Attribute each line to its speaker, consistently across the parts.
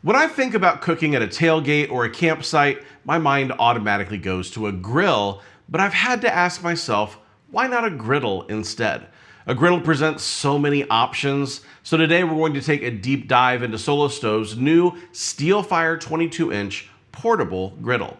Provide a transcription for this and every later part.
Speaker 1: When I think about cooking at a tailgate or a campsite, my mind automatically goes to a grill, but I've had to ask myself, why not a griddle instead? A griddle presents so many options, so today we're going to take a deep dive into Solo Stove's new Steelfire 22-inch portable griddle.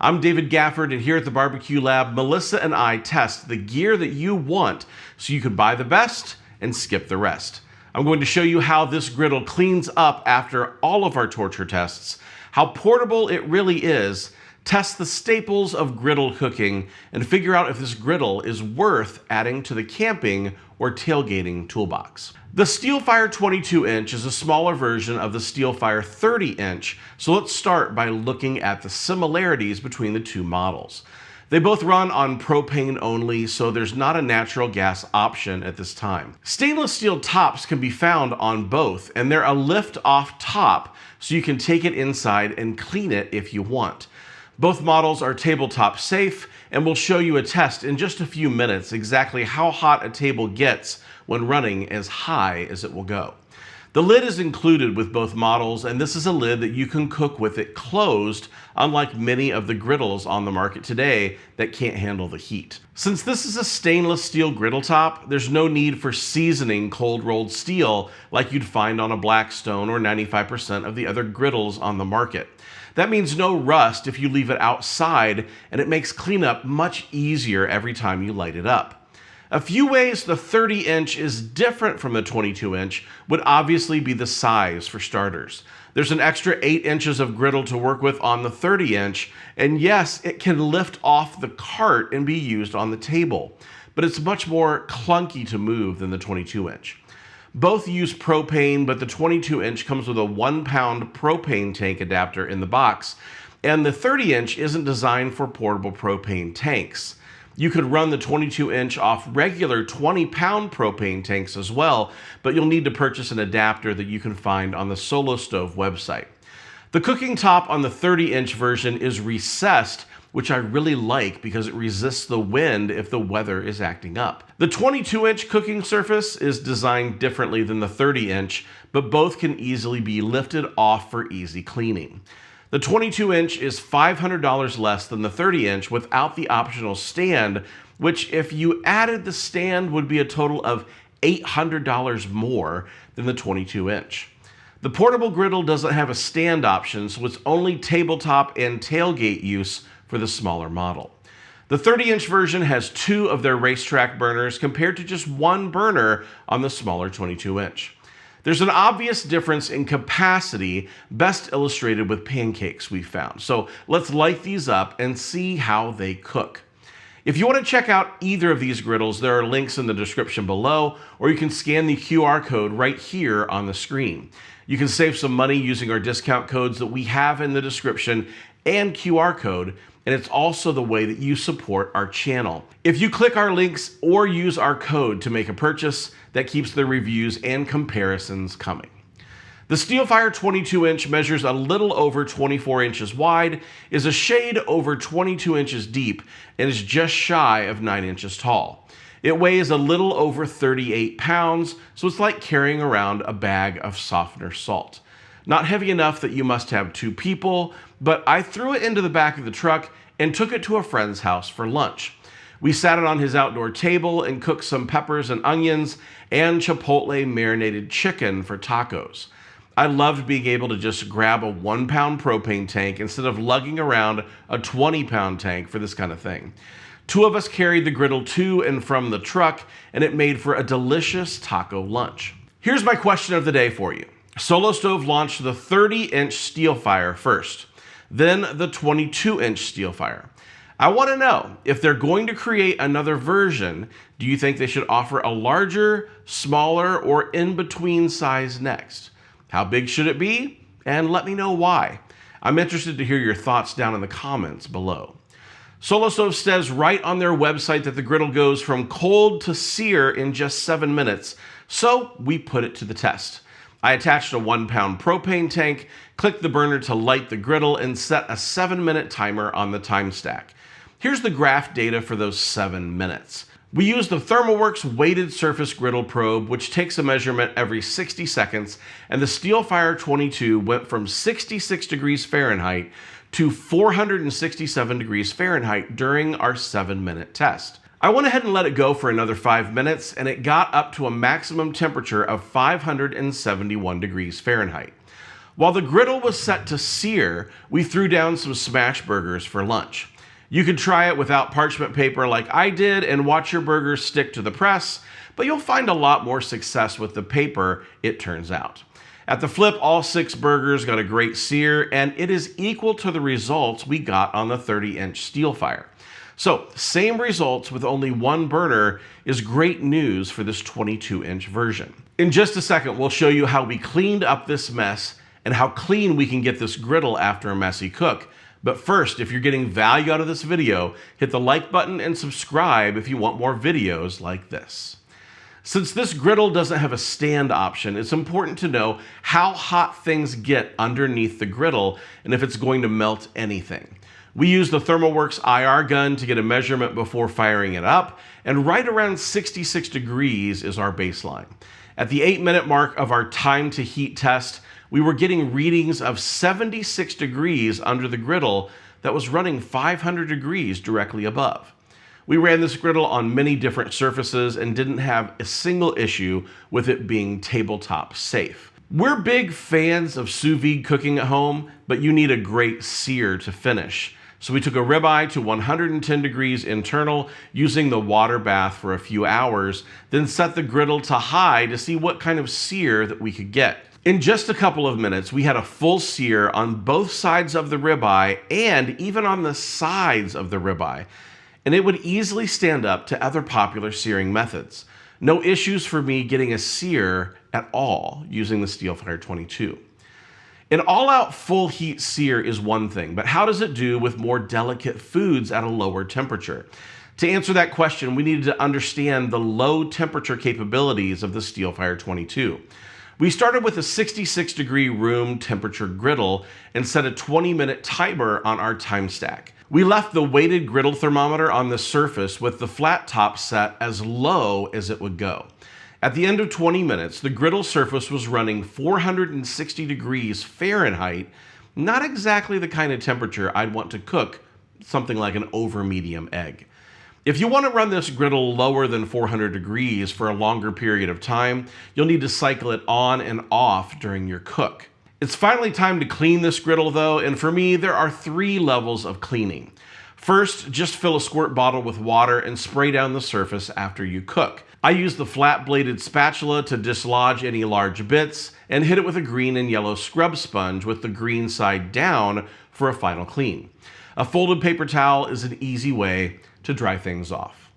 Speaker 1: I'm David Gafford, and here at the Barbecue Lab, Melissa and I test the gear that you want so you can buy the best and skip the rest. I'm going to show you how this griddle cleans up after all of our torture tests, how portable it really is, test the staples of griddle cooking, and figure out if this griddle is worth adding to the camping or tailgating toolbox. The Steelfire 22-inch is a smaller version of the Steelfire 30-inch, so let's start by looking at the similarities between the two models. They both run on propane only, so there's not a natural gas option at this time. Stainless steel tops can be found on both, and they're a lift-off top, so you can take it inside and clean it if you want. Both models are tabletop safe, and we'll show you a test in just a few minutes exactly how hot a table gets when running as high as it will go. The lid is included with both models, and this is a lid that you can cook with it closed, unlike many of the griddles on the market today that can't handle the heat. Since this is a stainless steel griddle top, there's no need for seasoning cold rolled steel like you'd find on a Blackstone or 95% of the other griddles on the market. That means no rust if you leave it outside, and it makes cleanup much easier every time you light it up. A few ways the 30-inch is different from the 22-inch would obviously be the size for starters. There's an extra 8 inches of griddle to work with on the 30-inch, and yes, it can lift off the cart and be used on the table, but it's much more clunky to move than the 22-inch. Both use propane, but the 22-inch comes with a 1-pound propane tank adapter in the box, and the 30-inch isn't designed for portable propane tanks. You could run the 22-inch off regular 20-pound propane tanks as well, but you'll need to purchase an adapter that you can find on the Solo Stove website. The cooking top on the 30-inch version is recessed, which I really like because it resists the wind if the weather is acting up. The 22-inch cooking surface is designed differently than the 30-inch, but both can easily be lifted off for easy cleaning. The 22-inch is $500 less than the 30-inch without the optional stand, which if you added the stand would be a total of $800 more than the 22-inch. The portable griddle doesn't have a stand option, so it's only tabletop and tailgate use for the smaller model. The 30-inch version has 2 of their racetrack burners compared to just 1 burner on the smaller 22-inch. There's an obvious difference in capacity, best illustrated with pancakes we've found. So let's light these up and see how they cook. If you want to check out either of these griddles, there are links in the description below, or you can scan the QR code right here on the screen. You can save some money using our discount codes that we have in the description and QR code, and it's also the way that you support our channel. If you click our links or use our code to make a purchase, that keeps the reviews and comparisons coming. The Steelfire 22-inch measures a little over 24 inches wide, is a shade over 22 inches deep, and is just shy of 9 inches tall. It weighs a little over 38 pounds, so it's like carrying around a bag of softener salt. Not heavy enough that you must have 2 people, but I threw it into the back of the truck and took it to a friend's house for lunch. We sat it on his outdoor table and cooked some peppers and onions and chipotle marinated chicken for tacos. I loved being able to just grab a 1-pound propane tank instead of lugging around a 20-pound tank for this kind of thing. 2 of us carried the griddle to and from the truck, and it made for a delicious taco lunch. Here's my question of the day for you. Solo Stove launched the 30-inch Steelfire first, then the 22-inch Steelfire. I want to know, if they're going to create another version, do you think they should offer a larger, smaller, or in-between size next? How big should it be? And let me know why. I'm interested to hear your thoughts down in the comments below. Solo Stove says right on their website that the griddle goes from cold to sear in just 7 minutes, so we put it to the test. I attached a 1-pound propane tank, clicked the burner to light the griddle, and set a 7-minute timer on the time stack. Here's the graph data for those 7 minutes. We use the ThermalWorks weighted surface griddle probe, which takes a measurement every 60 seconds, and the Steelfire 22 went from 66 degrees Fahrenheit to 467 degrees Fahrenheit during our 7-minute test. I went ahead and let it go for another 5 minutes, and it got up to a maximum temperature of 571 degrees Fahrenheit. While the griddle was set to sear, we threw down some smashburgers for lunch. You could try it without parchment paper like I did and watch your burgers stick to the press, but you'll find a lot more success with the paper, it turns out. At the flip, all 6 burgers got a great sear, and it is equal to the results we got on the 30-inch Steelfire. So, same results with only 1 burner is great news for this 22-inch version. In just a second, we'll show you how we cleaned up this mess and how clean we can get this griddle after a messy cook. But first, if you're getting value out of this video, hit the like button and subscribe if you want more videos like this. Since this griddle doesn't have a stand option, it's important to know how hot things get underneath the griddle and if it's going to melt anything. We use the ThermalWorks IR gun to get a measurement before firing it up, and right around 66 degrees is our baseline. At the 8-minute mark of our time to heat test, we were getting readings of 76 degrees under the griddle that was running 500 degrees directly above. We ran this griddle on many different surfaces and didn't have a single issue with it being tabletop safe. We're big fans of sous vide cooking at home, but you need a great sear to finish. So we took a ribeye to 110 degrees internal using the water bath for a few hours, then set the griddle to high to see what kind of sear that we could get. In just a couple of minutes, we had a full sear on both sides of the ribeye and even on the sides of the ribeye, and it would easily stand up to other popular searing methods. No issues for me getting a sear at all using the Steelfire 22. An all-out full heat sear is one thing, but how does it do with more delicate foods at a lower temperature? To answer that question, we needed to understand the low temperature capabilities of the Steelfire 22. We started with a 66 degree room temperature griddle and set a 20-minute timer on our time stack. We left the weighted griddle thermometer on the surface with the flat top set as low as it would go. At the end of 20 minutes, the griddle surface was running 460 degrees Fahrenheit, not exactly the kind of temperature I'd want to cook something like an over medium egg. If you want to run this griddle lower than 400 degrees for a longer period of time, you'll need to cycle it on and off during your cook. It's finally time to clean this griddle though, and for me, there are 3 levels of cleaning. First, just fill a squirt bottle with water and spray down the surface after you cook. I use the flat-bladed spatula to dislodge any large bits and hit it with a green and yellow scrub sponge with the green side down for a final clean. A folded paper towel is an easy way to dry things off.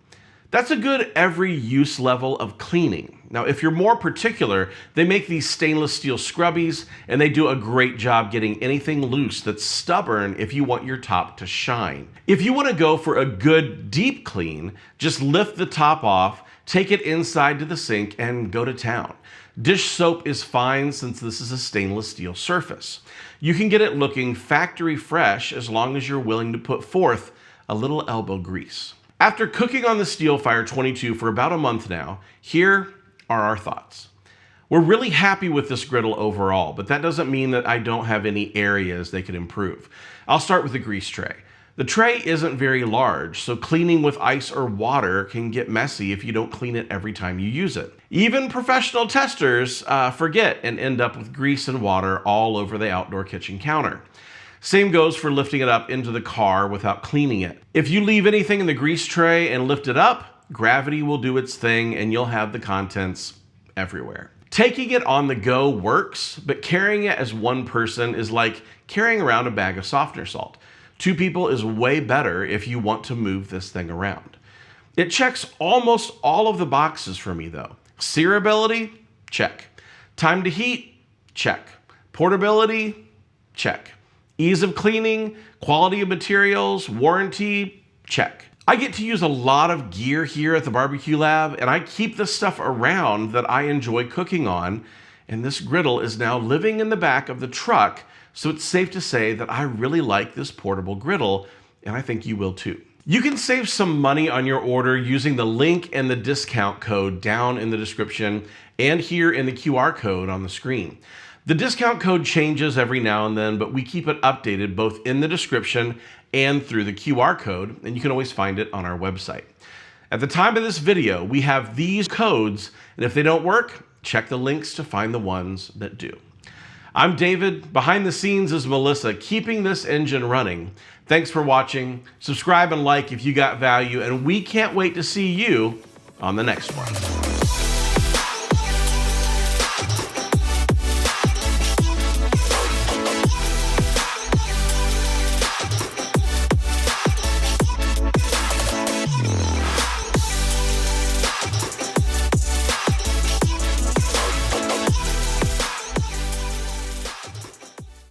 Speaker 1: That's a good every use level of cleaning. Now, if you're more particular, they make these stainless steel scrubbies and they do a great job getting anything loose that's stubborn if you want your top to shine. If you want to go for a good deep clean, just lift the top off, take it inside to the sink and go to town. Dish soap is fine since this is a stainless steel surface. You can get it looking factory fresh as long as you're willing to put forth a little elbow grease. After cooking on the Steelfire 22 for about a month now, here are our thoughts. We're really happy with this griddle overall, but that doesn't mean that I don't have any areas they could improve. I'll start with the grease tray. The tray isn't very large, so cleaning with ice or water can get messy if you don't clean it every time you use it. Even professional testers forget and end up with grease and water all over the outdoor kitchen counter. Same goes for lifting it up into the car without cleaning it. If you leave anything in the grease tray and lift it up, gravity will do its thing and you'll have the contents everywhere. Taking it on the go works, but carrying it as one person is like carrying around a bag of softener salt. 2 people is way better if you want to move this thing around. It checks almost all of the boxes for me though. Searability? Check. Time to heat? Check. Portability? Check. Ease of cleaning, quality of materials, warranty? Check. I get to use a lot of gear here at the barbecue lab, and I keep the stuff around that I enjoy cooking on, and this griddle is now living in the back of the truck, so it's safe to say that I really like this portable griddle, and I think you will too. You can save some money on your order using the link and the discount code down in the description and here in the QR code on the screen. The discount code changes every now and then, but we keep it updated both in the description and through the QR code, and you can always find it on our website. At the time of this video, we have these codes, and if they don't work, check the links to find the ones that do. I'm David. Behind the scenes is Melissa, keeping this engine running. Thanks for watching. Subscribe and like if you got value, and we can't wait to see you on the next one.